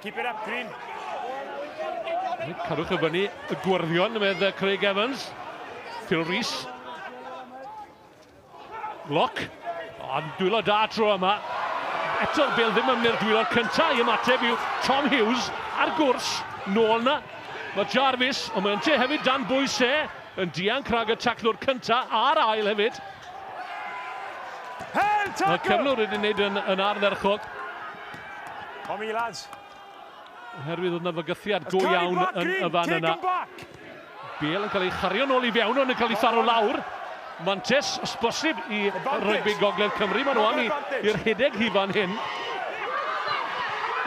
Keep it up, Green. Cadwch y fyny y gwrddion, med Craig Evans. Phil Rees. Lock. Ond dwylo da tro yma. Eto Bale ddim yn mynd dwylo cynta i ymateb yw Tom Hughes ar gwrs. Nôl na. Mae Jarvis, ond mae'n te hefyd dan bwys yn dianc rhag y taclwr cynta a'r ail hefyd. Mae cefnwr wedi wneud yn ardderchog. Tommy, lads. Oherwydd oedd yna fygythiad go iawn yn y fan yna. Bale yn cael ei chario nôl i fewn ond yn cael ei tharo lawr. Mantes, os bosib, i rygbi Gogledd Cymru. Maen nhw am i'r hydeg hi fan hyn.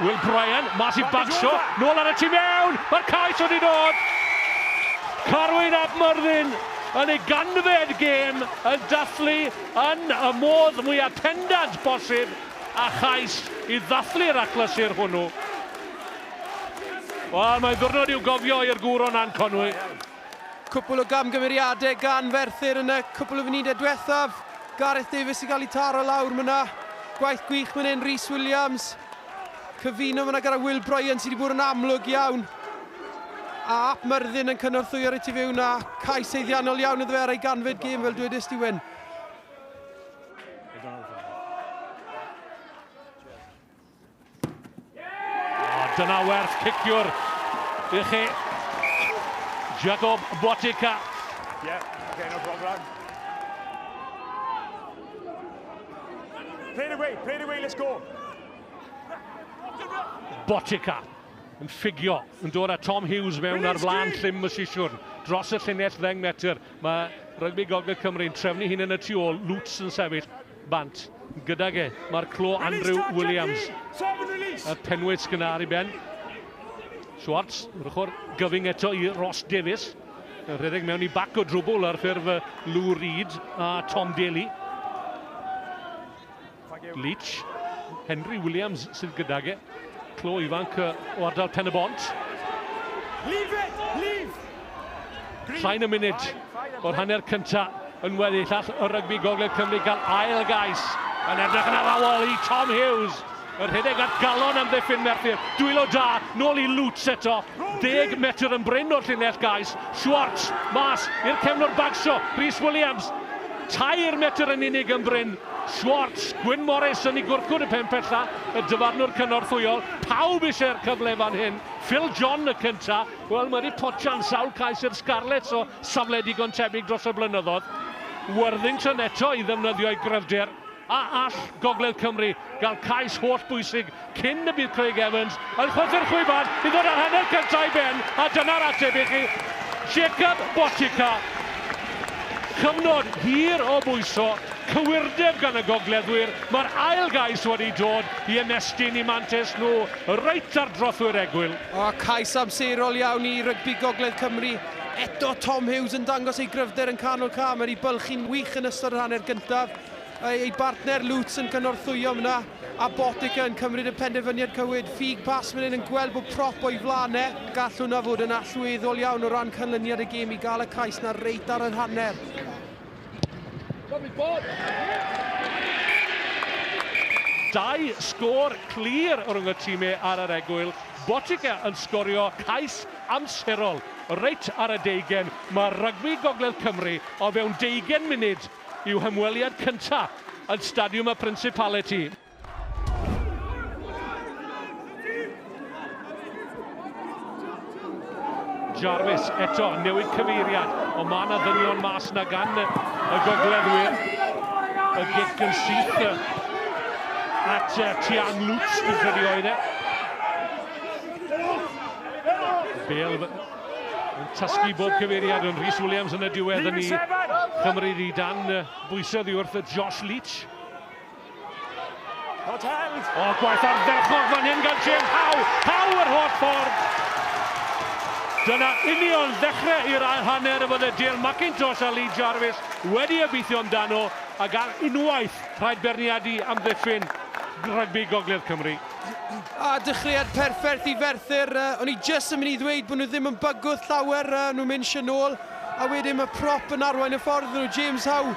Will Bryan, mas i bagsio, nôl ar y tu mewn. Mae'r cais wedi dod. Carwyn ap Merthyn yn ei ganfed gêm yn dathlu yn y modd mwyaf pendant bosib a chais i ddathlu'r achlysur hwnnw. Wel, mae ddwrnod i'w gofio i'r gŵr o'n Anconwy. Cwpl o gamgymeriadau gan Merthyr yn y cwpl o funudau diwethaf. Gareth Davies i gael ei taro lawr myna. Gwaith gwych mynd hyn, Rhys Williams. Cyfuno myna gyda Will Bryan sydd wedi bod yn amlwg iawn. A ap Merthyn yn cynorthwy ar y tu fewn a cais eiddiannol iawn iddo fe ar ei ganfed gêm fel dwedais di Wyn. Dyna werth ciciwr i chi. Jacob Botica. Yeah, okay, no problem. Play it away, let's go. Botica yn ffigio, yn dod â Tom Hughes mewn ar flaen llym y sisiwr. Dros y llinell ddeng metr. Mae Rygbi Gogledd Cymru'n trefnu hun yn y tu ôl. Lutz yn sefyll bant. Gyda ge, mae'r clo Andrew Williams. Y penwyd sgynnar i ben. Schwartz, yr ochr gyfing eto i Ross Davies. Rhedeg mewn i bac o drwbl ar ffurf Lou Reed a Tom Daly. Leach, Henry Williams sydd gyda ge. Clo ifanc o ardal Pen y Bont. Llain y munud o'r hanner cynta yn weddill all y Rygbi Gogledd Cymru gael ail gais. Yn edrych yn arafol i Tom Hughes. Yr hydeg at galon am ddiffyn Merthyr. Dwylo da, nôl i Lutz eto. 10 metr yn bryn o'r llinell gais. Schwartz, mas i'r cefnwr bagsio. Rhys Williams. 2 metr yn unig yn bryn. Schwartz, Gwyn Morris yn ei gwrcwd y pen pella. Y dyfarnwr cynorthwyol. Pawb eisiau'r cyfle fan hyn. Phil John y cynta. Wel, mae wedi potsian sawl cais i'r Scarlets o safle digon tebyg dros y blynyddoedd. Worthington eto i ddefnyddio'i gryfder. A all Gogledd Cymru gael cais holl bwysig cyn y bydd Craig Evans yn chwyddo'r chwybad i ddod ar hanner cyntaf i ben a dyna'r ateb i chi Jacob Botica. Cyfnod hir o bwyso, cywirdeb gan y gogleddwyr. Mae'r ail gais wedi dod i ymestyn i mantes nhw reit ar drothwyr egwyl. O, cais amserol iawn i Rygbi Gogledd Cymru. Eto Tom Hughes yn dangos ei gryfder yn canol cam wedi bylchu'n wych yn ystod yr hanner gyntaf. Ei bartner Lutz yn cynorthwyo yna a Botica yn cymryd y penderfyniad cywir. Ffug pas fan hyn yn gweld bod prop o'i flanau. Gall hwnna fod yn allweddol iawn o ran canlyniad y gêm i gael y cais na reit ar yr hanner. Dau sgôr clir rhwng y tîmau ar yr egwyl. Botica yn sgorio cais amserol reit ar y 20. Mae Rygbi Gogledd Cymru o fewn 20 munud i'w hymweliad cyntaf yn Stadiwm y Principality. Jarvis eto newid cyfeiriad, ond mae yna ddynion mas na gan y gogleddwyr. Y gic yn syth at Tiang Lutz, dwi'n credu oedd e. Bale yn tasgu bob cyfeiriad yn Rhys Williams yn y diwedd yn ei chymryd i dan bwysedd i wrth y Josh Leach. O, gwaith ardderchog fan hyn gan James Howe. Howe yr holl ffordd. Dyna union ddechrau i'r ail hanner y fydde Dale McIntosh a Lee Jarvis wedi obeithio amdano ac ar unwaith rhaid berniadu am ddiffyn Rygbi Gogledd Cymru. A dechreuad perffaith i Merthyr. O'n i jyst yn mynd i ddweud bod nhw ddim yn bygwth llawer. Nhw'n mynd nôl. A wedyn mae prop yn arwain y ffordd nhw, James Howe.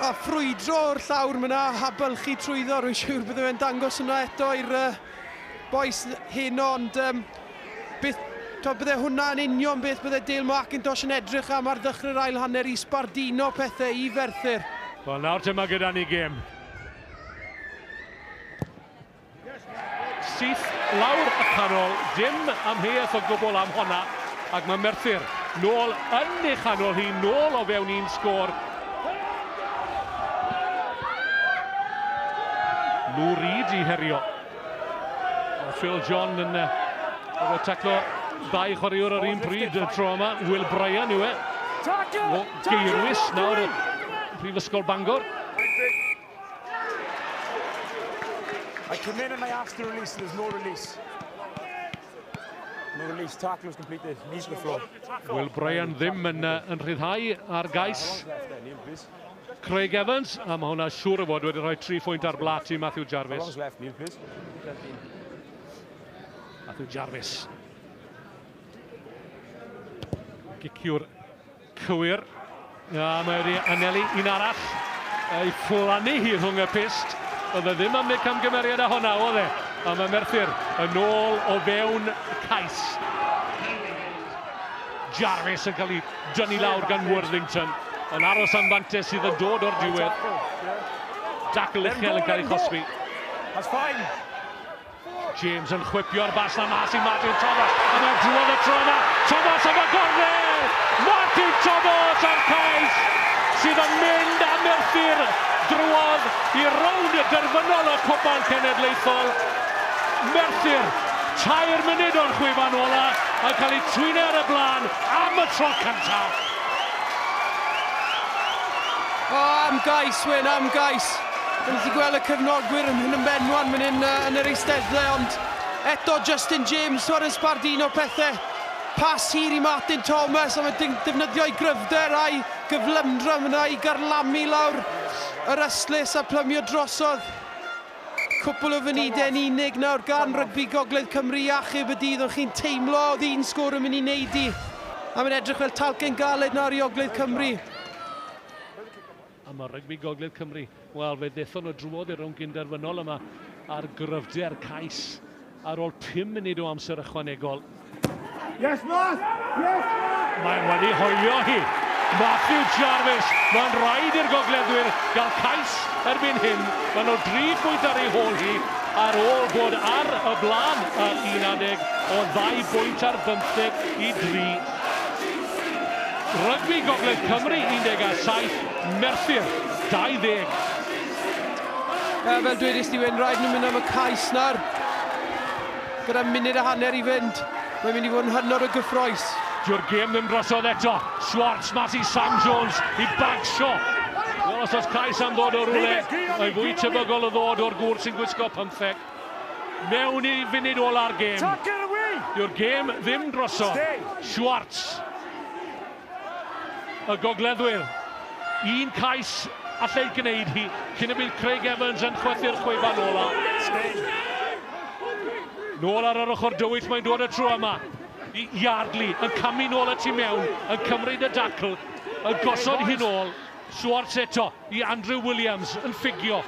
A ffrwydro o'r llawr myna, a bylchu trwyddo. Rwy'n siŵr bydde fe'n dangos hwnna eto boes heno, ond bydde hwnna yn union beth bydde Dale McIntosh yn edrych am ar ddechrau'r ail hanner I sbardino pethau I Merthyr. Wel, nawr te mae gyda ni gêm. Syth lawr y canol, dim amheuaeth o gwbl am honna, ac mae Merthyr nôl yn ei chanol hi, nôl o fewn un sgôr. Lou Reed I herio. Phil John yn taclo ddau chwaraewr ar un pryd y tro yma. Will Bryan yw e. O geirwys nawr y Prifysgol Bangor. I come in and I ask to release, there's no release. No release, tackle was completed, knees to the floor. Will Bryan ddim yn rhyddhau ar gais Craig Evans, a mae hwnna siŵr o fod wedi rhoi 3 pwynt ar blat I Matthew Jarvis. Matthew Jarvis. Giciwr cywir. A mae wedi anelu un arall. Ei fflannu hi rhwng y pist. Oedd e ddim am wneud camgymeriad â honna, oedd e. A mae Merthyr yn ôl o fewn cais. Jarvis yn cael ei dynnu lawr gan Worthington. Yn aros am fantes sydd yn dod o'r diwedd. Dackle uchel yn cael ei chosbi. That's fine. James yn chwipio'r bas na mas I Martin Thomas. A mae'n drwodd y tro yma. Thomas am y gornel! Martin Thomas ar cais sydd yn mynd â Merthyr drwodd I rownd y derfynol o Cwpan Cenedlaethol. Merthyr, 2 munud o'r chwefan ola a cael ei twyno ar y blaen am y tro cyntaf. Am gais, Wyn, am gais. Dwi'n gallu gweld y cefnogwyr yn benwan fan hyn yn yr eisteddau, ond eto Justin James, yn sbardino pethau. Pas hir I Martin Thomas, a mae'n defnyddio I gryfder a'i gyflymdra yna I garlamu lawr yr ystlys a plymio drosodd. Cwpl o fynydau'n unig nawr gan rygbi Gogledd Cymru achub y dydd, ond chi'n teimlo oedd un sgôr yn mynd I wneud I. A mae'n edrych fel talcen galed nawr I Ogledd Cymru. A mae rygbi Gogledd Cymru, wel fe ddethon o drwodd I rownd Gynderfynol yma ar gryfder cais ar ôl 5 munud o amser ychwanegol. Yes, Matt! Yes, Matt! Mae'n wedi hoio hi. Matthew Jarvis, mae'n rhaid i'r gogleddwyr gael cais erbyn hyn. Mae nhw 3 pwynt ar ei hôl hi ar ôl bod ar y blaen ar 11 o 2 pwynt ar 15 I 3. Rygbi Gogledd Cymru 17, Merthyr 20. Fel dwedais ti Wyn, rhaid nhw'n mynd am y cais nawr. Gyda munud a hanner I fynd. Mae'n mynd I fod yn hynod o gyffroes. Dyw'r gêm ddim drosodd eto. Schwartz mas I Sam Jones I bagsio. Wel, os oes cais am ddod o rwle, mae'n fwy tebygol o ddod o'r gŵr sy'n gwisgo 15. Mewn I funud ola'r gêm. Dyw'r gêm ddim drosodd. Schwartz. Y gogleddwyr. Un cais allai gwneud hi cyn y bydd Craig Evans yn chwythu'r chwefan ola. Nôl ar yr ochr dywyll mae'n dod y tro yma. Yardley yn camu nôl y tu mewn, yn cymryd y dacl, yn gosod hi nôl. Schwartz eto I Andrew Williams yn ffigio.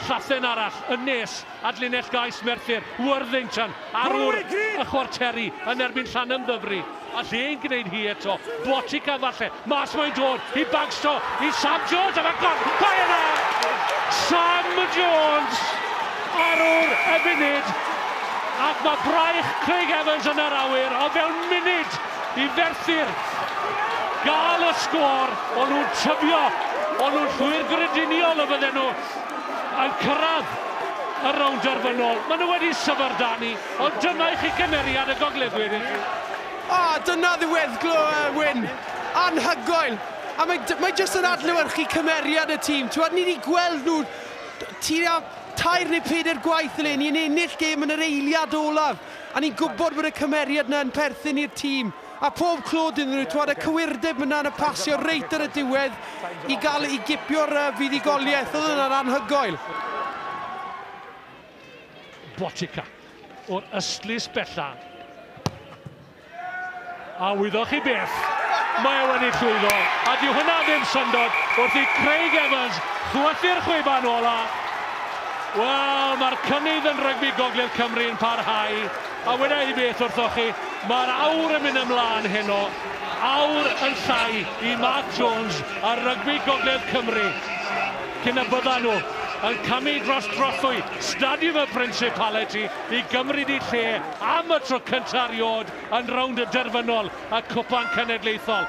Llathen arall yn nes, adlinell gais Merthyr, Worthington, arwr y chwarteri yn erbyn Llanymddyfri. A lle'n gwneud hi eto, Botica falle, mas mae'n dod, I bagsto, I Sam Jones, a mae'n gol, pa yna! Sam Jones, arwr y funud, ac mae braich Craig Evans yn yr awyr, o fewn munud I Merthyr gael y sgôr, o'n nhw'n tybio, o'n nhw'n llwyr grediniol y bydden nhw yn cyrraedd y rownd derfynol. Maen nhw wedi syfrdanu, ond dyma I chi cymeriad y gogleddwyr. Dyna ddiweddglo Wyn, anhygoel. A mae jyst yn adlewyrchu cymeriad y tîm. Ni wedi gweld nhw tua 3 neu 4 gwaith le, ni'n ennill gêm yn yr eiliad olaf. A ni'n gwybod bod y cymeriad yna yn perthyn i'r tîm. A pob clod iddyn nhw, y cywirdeb yna yn y pasio reit ar y diwedd I gipio'r fuddugoliaeth. Oedd yna'n anhygoel. Botica o'r ystlys bella. A wyddwch chi beth, mae wedi llwyddo. A dyw hwnna ddim syndod wrth I Craig Evans chwythu'r chwefan ola. Wel, mae'r cynnydd yn rygbi Gogledd Cymru yn parhau. A weda i beth wrthoch chi, mae'r awr yn mynd ymlaen heno. Awr yn llai i Mark Jones a rygbi Gogledd Cymru. Cyn y byddan nhw yn camu dros drothwy Stadiwm y Principality i gymryd i lle am y tro cyntaf erioed yn rownd y derfynol a Cwpan Cenedlaethol.